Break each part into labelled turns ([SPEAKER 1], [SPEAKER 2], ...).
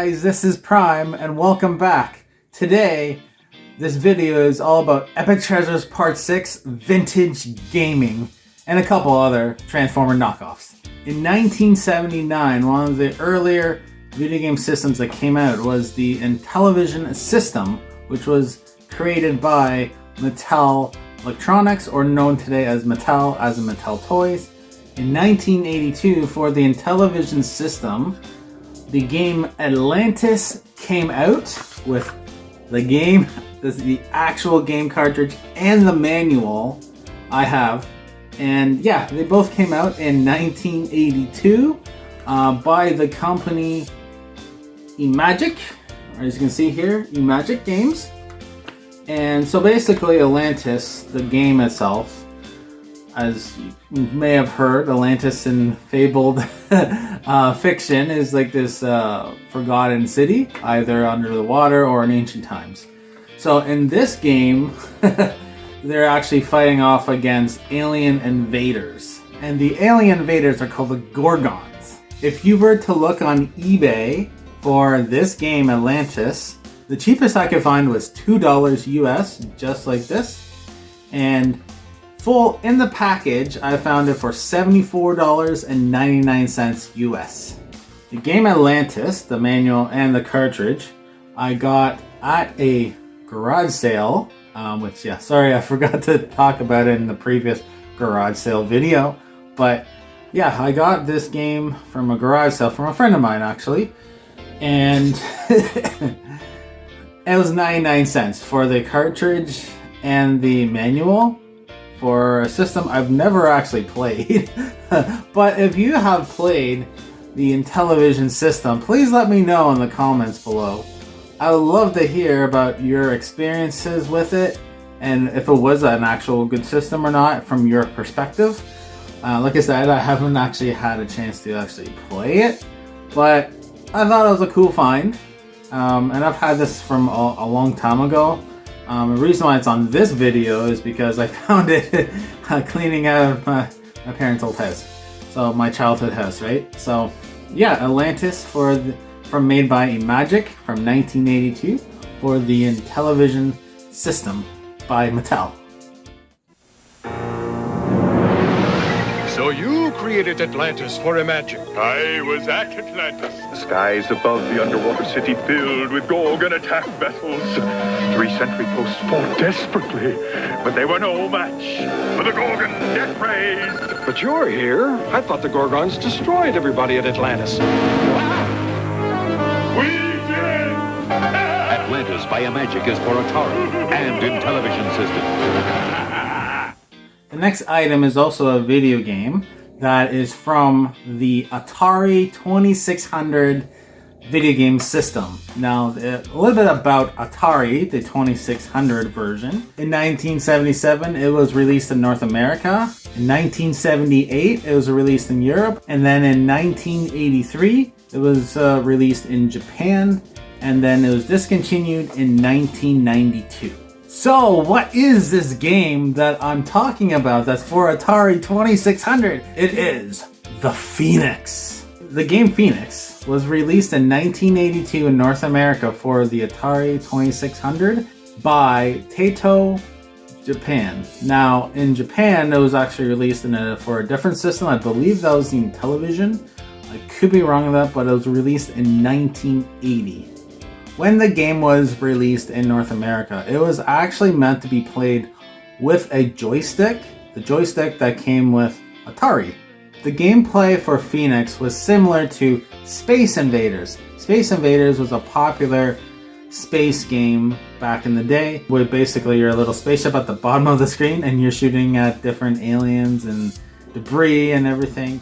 [SPEAKER 1] guys, this is Prime and welcome back. Today, this video is all about Epic Treasures Part 6 Vintage Gaming and a couple other Transformer knockoffs. In 1979, one of the earlier video game systems that came out was the Intellivision system, which was created by Mattel Electronics, or known today as Mattel, as in Mattel Toys. In 1982, for the Intellivision system, the game Atlantis came out with the game, the actual game cartridge, and the manual I have. And yeah, they both came out in 1982 by the company Imagic, or as you can see here, Imagic Games. And so basically Atlantis, the game itself, as you may have heard, Atlantis in fabled fiction is like this forgotten city, either under the water or in ancient times. So in this game, they're actually fighting off against alien invaders. And the alien invaders are called the Gorgons. If you were to look on eBay for this game, Atlantis, the cheapest I could find was $2 US, just like this. And full in the package, I found it for $74.99 US. The game Atlantis, the manual and the cartridge, I got at a garage sale, which, yeah, sorry, I forgot to talk about it in the previous garage sale video. But yeah, I got this game from a garage sale from a friend of mine, actually. And it was 99 cents for the cartridge and the manual. For a system I've never actually played. But if you have played the Intellivision system, please let me know in the comments below. I would love to hear about your experiences with it, and if it was an actual good system or not from your perspective. Like I said, I haven't actually had a chance to actually play it, but I thought it was a cool find. And I've had this from a long time ago. The reason why it's on this video is because I found it cleaning out my parents' old house. So my childhood house, right? So yeah, Atlantis from made by Imagic from 1982 for the Intellivision system by Mattel.
[SPEAKER 2] So you created Atlantis for Imagic.
[SPEAKER 3] I was at Atlantis.
[SPEAKER 4] The skies above the underwater city
[SPEAKER 3] Filled with Gorgon attack vessels.
[SPEAKER 4] 3 sentry posts fought
[SPEAKER 3] Desperately, but they were no match for the Gorgon death rays.
[SPEAKER 2] But you're here. I thought the Gorgons destroyed everybody at Atlantis.
[SPEAKER 3] We did!
[SPEAKER 5] Atlantis by Imagic is for Atari and Intellivision system.
[SPEAKER 1] The next item is also a video game that is from the Atari 2600 video game system. Now, a little bit about Atari, the 2600 version. In 1977, it was released in North America. In 1978, it was released in Europe. And then in 1983, it was released in Japan. And then it was discontinued in 1992. So, what is this game that I'm talking about that's for Atari 2600? It is the Phoenix. The game Phoenix was released in 1982 in North America for the Atari 2600 by Taito, Japan. Now, in Japan, it was actually released for a different system. I believe that was the Intellivision. I could be wrong on that, but it was released in 1980. When the game was released in North America, it was actually meant to be played with a joystick, the joystick that came with Atari. The gameplay for Phoenix was similar to Space Invaders. Space Invaders was a popular space game back in the day, where basically you're a little spaceship at the bottom of the screen and you're shooting at different aliens and debris and everything.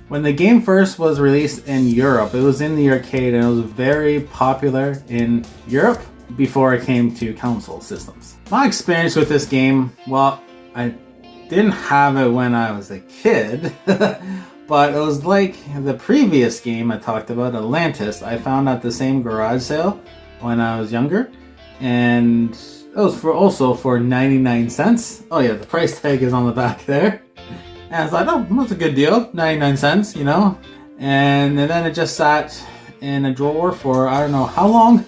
[SPEAKER 1] When the game first was released in Europe, it was in the arcade and it was very popular in Europe before it came to console systems. My experience with this game, well, I didn't have it when I was a kid, but it was like the previous game I talked about, Atlantis, I found at the same garage sale when I was younger, and it was also for 99 cents. Oh yeah, the price tag is on the back there. And I was like, oh, that's a good deal, 99 cents, you know. And then it just sat in a drawer for I don't know how long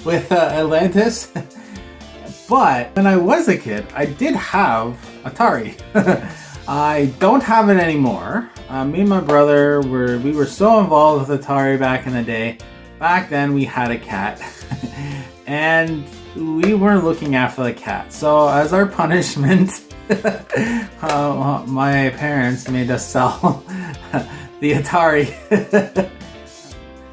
[SPEAKER 1] with Atlantis. But when I was a kid, I did have Atari. I don't have it anymore. Me and my brother we were so involved with Atari back in the day. Back then we had a cat and we weren't looking after the cat. So as our punishment, my parents made us sell the Atari.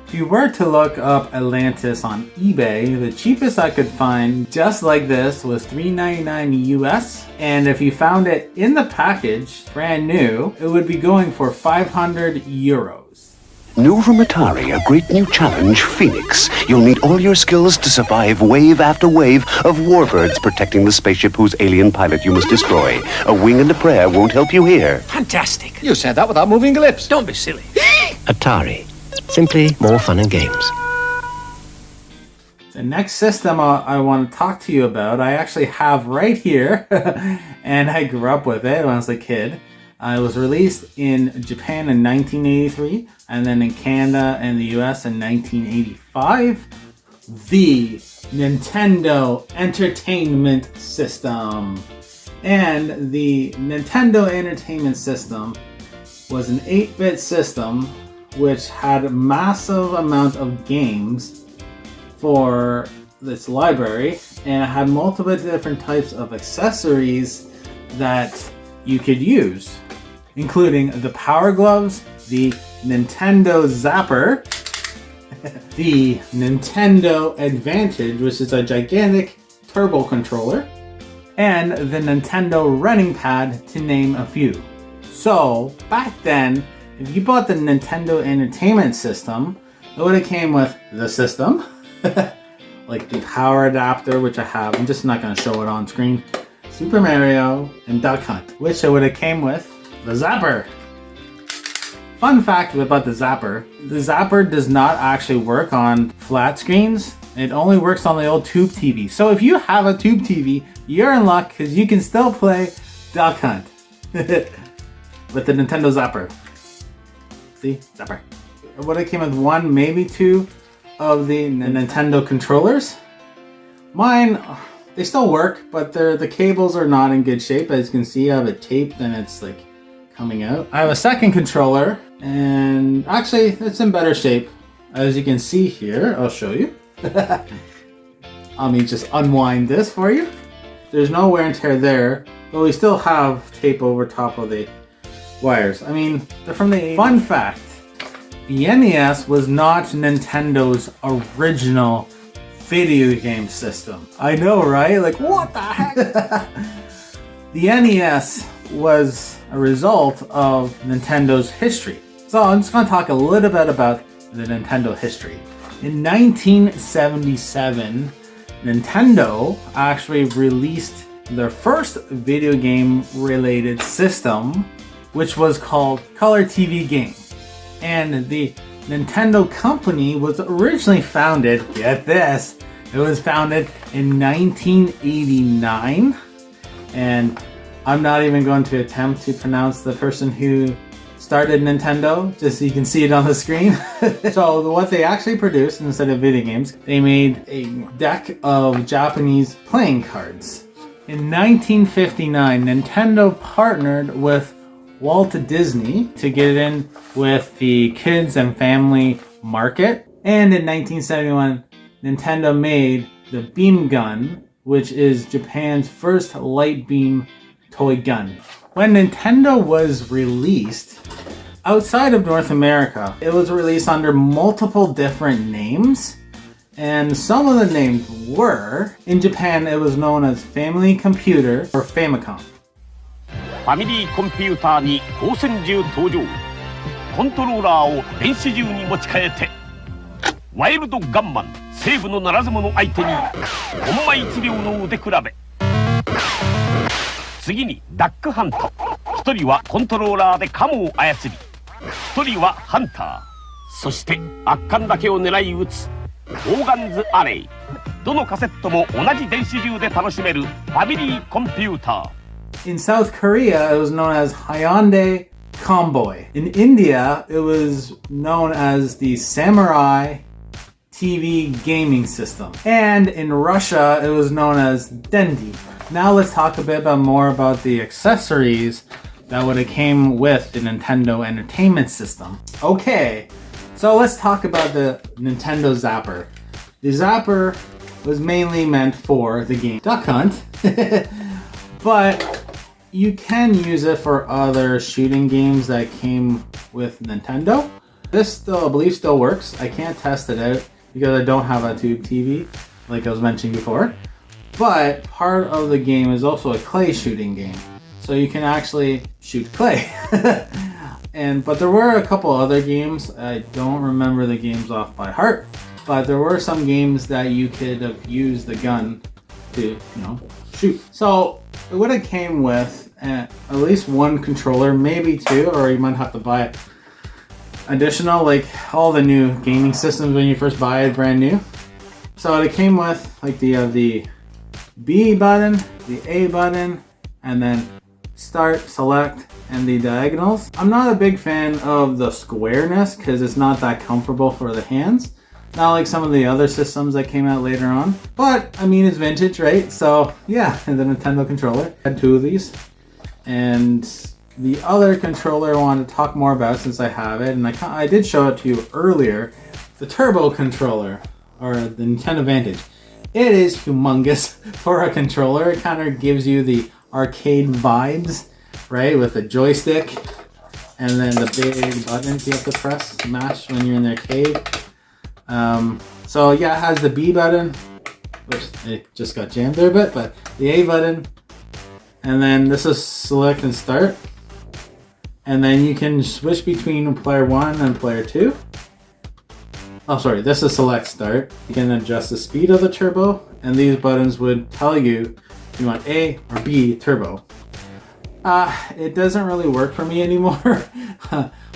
[SPEAKER 1] If you were to look up Atlantis on eBay, the cheapest I could find just like this was $3.99 US. And if you found it in the package, brand new, it would be going for 500 euros.
[SPEAKER 6] New from Atari, a great new challenge, Phoenix. You'll need all your skills to survive wave after wave of warbirds protecting the spaceship whose alien pilot you must destroy. A wing and a prayer won't help you here.
[SPEAKER 7] Fantastic. You said that without moving your lips. Don't be silly.
[SPEAKER 8] Atari. Simply more fun and games.
[SPEAKER 1] The next system I want to talk to you about, I actually have right here, and I grew up with it when I was a kid. It was released in Japan in 1983, and then in Canada and the US in 1985. The Nintendo Entertainment System. And the Nintendo Entertainment System was an 8-bit system which had a massive amount of games for this library, and it had multiple different types of accessories that you could use, including the Power Gloves, the Nintendo Zapper, the Nintendo Advantage, which is a gigantic turbo controller, and the Nintendo Running Pad, to name a few. So, back then, if you bought the Nintendo Entertainment System, it would have came with the system, like the power adapter, which I have. I'm just not going to show it on screen. Super Mario and Duck Hunt, which it would have came with the Zapper. Fun fact about the Zapper does not actually work on flat screens. It only works on the old tube TV. So if you have a tube TV, you're in luck because you can still play Duck Hunt with the Nintendo Zapper. See? Zapper. It would have came with one, maybe two of the Nintendo controllers. Mine, they still work, but the cables are not in good shape. As you can see, I have it taped and it's like coming out. I have a second controller, and actually it's in better shape. As you can see here, I'll show you. Let me just unwind this for you. There's no wear and tear there, but we still have tape over top of the wires. I mean, they're from the 80s. Fun fact, the NES was not Nintendo's original video game system. I know, right? Like, what the heck? The NES was a result of Nintendo's history. So I'm just going to talk a little bit about the Nintendo history. In 1977, Nintendo actually released their first video game related system, which was called Color TV Game. And the Nintendo company was originally founded, get this, it was founded in 1989. And I'm not even going to attempt to pronounce the person who started Nintendo, just so you can see it on the screen. So what they actually produced, instead of video games, they made a deck of Japanese playing cards. In 1959, Nintendo partnered with Walt Disney to get in with the kids and family market. And in 1971, Nintendo made the Beam Gun, which is Japan's first light beam toy gun. When Nintendo was released outside of North America, it was released under multiple different names. And some of the names were, in Japan it was known as Family Computer or Famicom.
[SPEAKER 9] ファミリーコンピューターに光線銃登場。コントローラーを電子銃に持ち替えて、ワイルドガンマン西部のならず者相手にコンマ1秒の腕比べ。次にダックハント。一人はコントローラーでカモを操り、一人はハンター。そして圧巻だけを狙い撃つボーガンズアレイ。どのカセットも同じ電子銃で楽しめるファミリーコンピューター。
[SPEAKER 1] In South Korea, it was known as Hyundai Comboy. In India, it was known as the Samurai TV gaming system. And in Russia, it was known as Dendy. Now let's talk a bit more about the accessories that would have came with the Nintendo Entertainment System. Okay, so let's talk about the Nintendo Zapper. The Zapper was mainly meant for the game Duck Hunt, but you can use it for other shooting games that came with Nintendo. This still, I believe, still works. I can't test it out because I don't have a tube TV, like I was mentioning before. But part of the game is also a clay shooting game, so you can actually shoot clay. But there were a couple other games. I don't remember the games off by heart, but there were some games that you could have used the gun to, shoot. So it would have came with at least one controller, maybe two, or you might have to buy additional, like all the new gaming systems when you first buy it brand new. So it came with like the B button, the A button, and then start, select, and the diagonals. I'm not a big fan of the squareness because it's not that comfortable for the hands. Not like some of the other systems that came out later on. But, I mean, it's vintage, right? So, yeah, and the Nintendo controller. I had two of these. And the other controller I wanted to talk more about since I have it, and I did show it to you earlier, the Turbo controller, or the Nintendo Vantage. It is humongous for a controller. It kind of gives you the arcade vibes, right? With a joystick, and then the big buttons you have to press, mash when you're in the arcade. So yeah, it has the B button, which it just got jammed there a bit, but the A button, and then this is select and start, and then you can switch between player 1 and player 2. Oh, sorry, this is select start. You can adjust the speed of the turbo, and these buttons would tell you if you want A or B turbo. It doesn't really work for me anymore.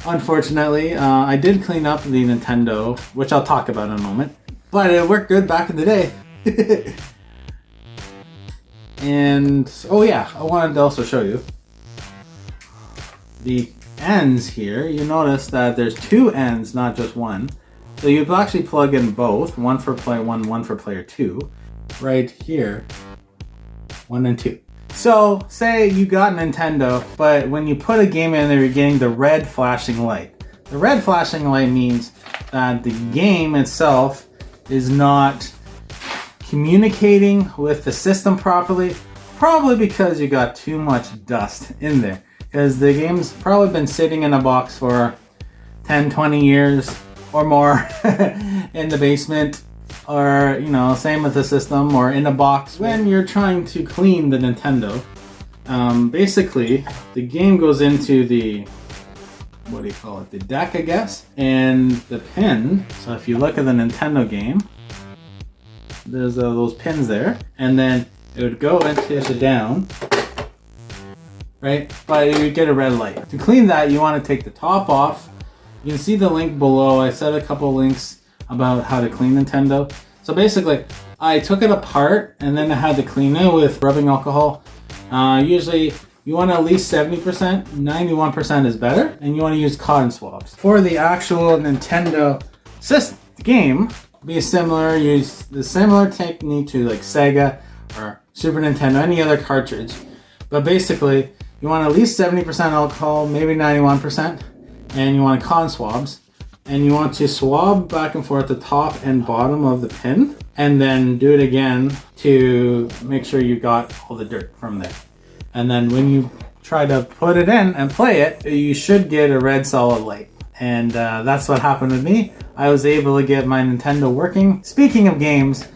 [SPEAKER 1] Unfortunately, I did clean up the Nintendo, which I'll talk about in a moment, but it worked good back in the day. And, oh yeah, I wanted to also show you the ends here. You notice that there's two ends, not just one. So you actually plug in both, one for player 1, one for player 2, right here, 1 and 2. So, say you got Nintendo, but when you put a game in there, you're getting the red flashing light. The red flashing light means that the game itself is not communicating with the system properly, probably because you got too much dust in there. Because the game's probably been sitting in a box for 10, 20 years or more in the basement. Or, same with the system, or in a box. When you're trying to clean the Nintendo, basically, the game goes into the, the deck, I guess, and the pin. So if you look at the Nintendo game, there's those pins there, and then it would go into the down, right? But you would get a red light. To clean that, you want to take the top off. You can see the link below. I said a couple links about how to clean Nintendo. So basically, I took it apart and then I had to clean it with rubbing alcohol. Usually, you want at least 70%, 91% is better, and you want to use cotton swabs. For the actual Nintendo game, use the similar technique to like Sega or Super Nintendo, any other cartridge. But basically, you want at least 70% alcohol, maybe 91%, and you want cotton swabs. And you want to swab back and forth the top and bottom of the pin, and then do it again to make sure you got all the dirt from there. And then when you try to put it in and play it, you should get a red solid light. And that's what happened with me. I was able to get my Nintendo working. Speaking of games,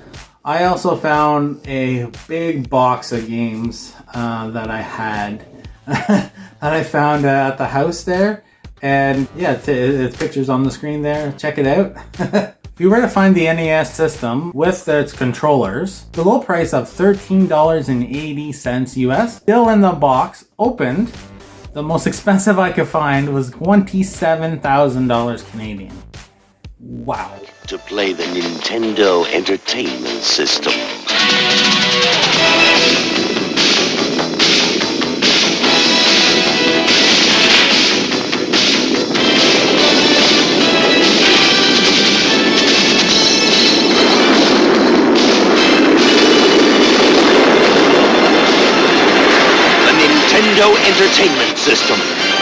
[SPEAKER 1] I also found a big box of games that I had that I found at the house there. And yeah, it's pictures on the screen there. Check it out. If you were to find the NES system with its controllers, the low price of $13.80 US, still in the box, opened, the most expensive I could find was $27,000 Canadian. Wow.
[SPEAKER 10] To play the Nintendo Entertainment System. Nintendo Entertainment System.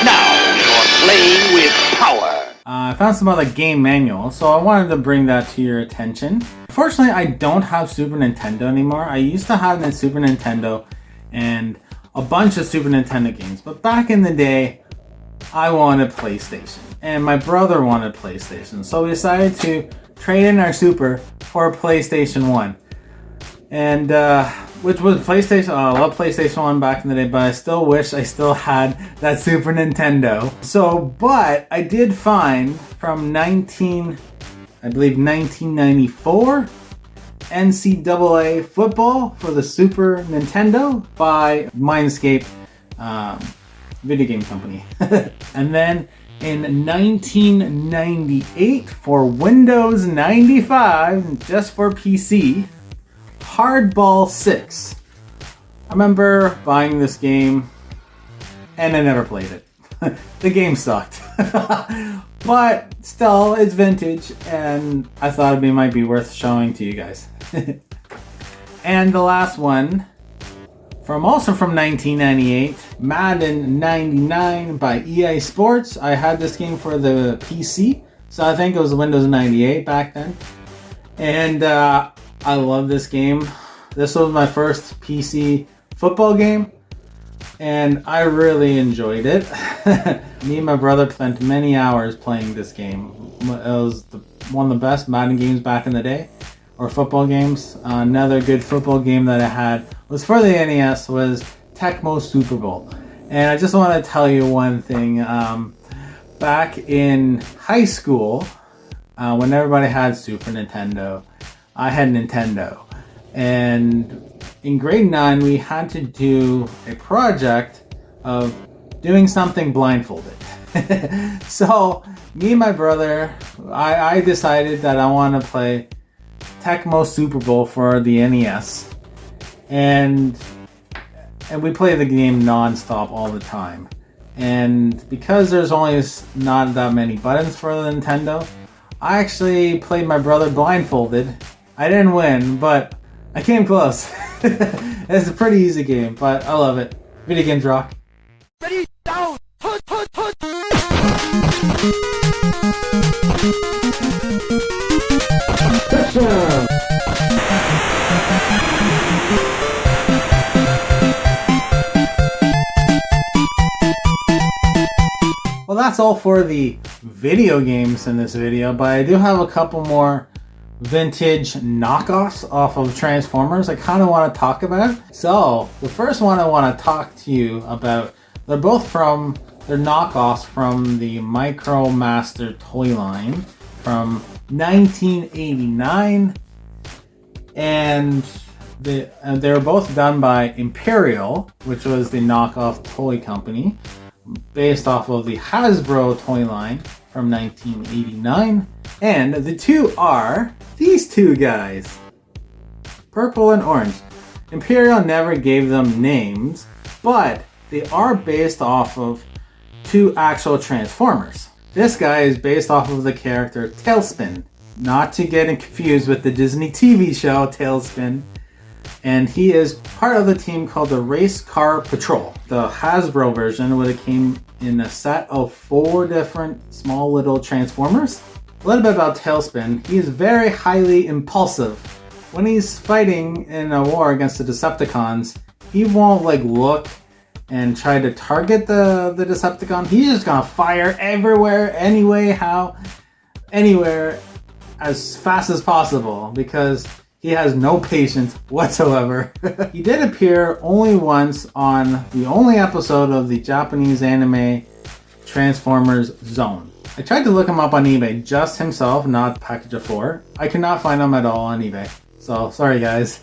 [SPEAKER 10] Now you're playing with power.
[SPEAKER 1] I found some other game manuals, so I wanted to bring that to your attention. Unfortunately, I don't have Super Nintendo anymore. I used to have a Super Nintendo and a bunch of Super Nintendo games, but back in the day, I wanted PlayStation, and my brother wanted PlayStation, so we decided to trade in our Super for a PlayStation 1. And, which was PlayStation, I love PlayStation 1 back in the day, but I still wish I still had that Super Nintendo. So, but I did find from 1994, NCAA football for the Super Nintendo by Mindscape video game company. And then in 1998 for Windows 95, just for PC, Hardball 6. I remember buying this game and I never played it. The game sucked. But still, it's vintage and I thought it might be worth showing to you guys. And the last one, also from 1998, Madden 99 by EA Sports. I had this game for the PC, so I think it was Windows 98 back then. And I love this game. This was my first PC football game, and I really enjoyed it. Me and my brother spent many hours playing this game. It was one of the best Madden games back in the day, or football games. Another good football game that I had was for the NES was Tecmo Super Bowl. And I just want to tell you one thing. Back in high school, when everybody had Super Nintendo, I had Nintendo, and in grade 9 we had to do a project of doing something blindfolded. So me and my brother, I decided that I want to play Tecmo Super Bowl for the NES, and we play the game non-stop all the time. And because there's only not that many buttons for the Nintendo, I actually played my brother blindfolded. I didn't win, but I came close. It's a pretty easy game, but I love it. Video games rock.
[SPEAKER 11] Ready, down, put.
[SPEAKER 1] Well, that's all for the video games in this video, but I do have a couple more vintage knockoffs off of Transformers I kind of want to talk about. So the first one I want to talk to you about, they're knockoffs from the Micromaster toy line from 1989, and they were both done by Imperial, which was the knockoff toy company based off of the Hasbro toy line from 1989. And the two are these two guys, purple and orange. Imperial never gave them names, but they are based off of two actual Transformers. This guy is based off of the character Tailspin, not to get confused with the Disney TV show Tailspin. And he is part of the team called the Race Car Patrol. The Hasbro version would have came in a set of 4 different small little Transformers. A little bit about Tailspin. He is very highly impulsive. When he's fighting in a war against the Decepticons, he won't look and try to target the Decepticon. He's just gonna fire everywhere, anywhere, as fast as possible, because he has no patience whatsoever. He did appear only once on the only episode of the Japanese anime Transformers Zone. I tried to look him up on eBay, just himself, not package of 4. I could not find him at all on eBay. So, sorry guys.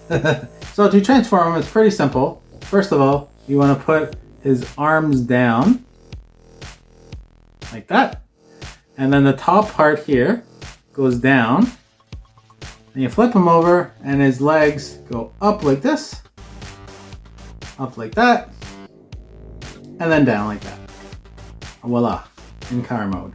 [SPEAKER 1] So to transform him, it's pretty simple. First of all, you want to put his arms down, like that. And then the top part here goes down. And you flip him over, and his legs go up like this, up like that, and then down like that. Voila, in car mode.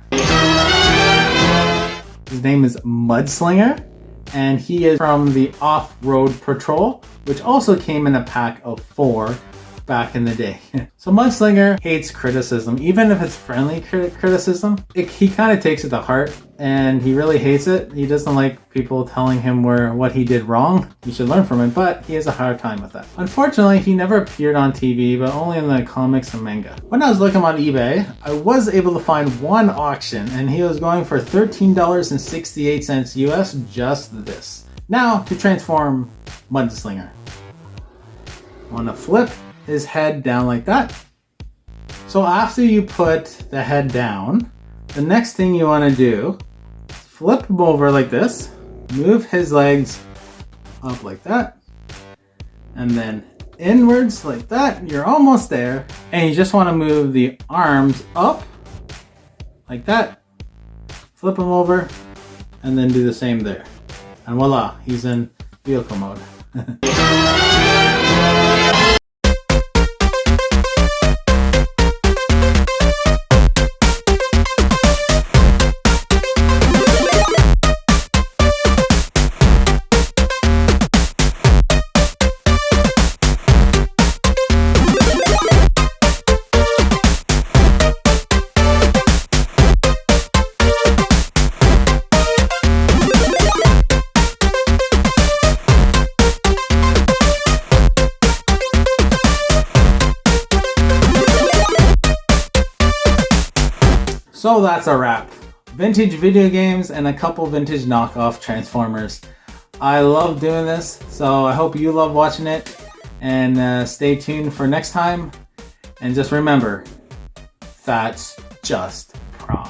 [SPEAKER 1] His name is Mudslinger, and he is from the Off-Road Patrol, which also came in a pack of 4 back in the day. So Mudslinger hates criticism, even if it's friendly criticism. He kind of takes it to heart, and he really hates it. He doesn't like people telling him what he did wrong. He should learn from it, but he has a hard time with that. Unfortunately, he never appeared on TV, but only in the comics and manga. When I was looking on eBay, I was able to find one auction, and he was going for $13.68 US, just this. Now, to transform Mudslinger. I want to flip his head down like that. So after you put the head down, the next thing you want to do, flip him over like this, move his legs up like that, and then inwards like that. You're almost there. And you just want to move the arms up like that, flip him over, and then do the same there. And voila, he's in vehicle mode. So that's a wrap. Vintage video games and a couple vintage knockoff Transformers. I love doing this, so I hope you love watching it. And stay tuned for next time. And just remember, that's just prime.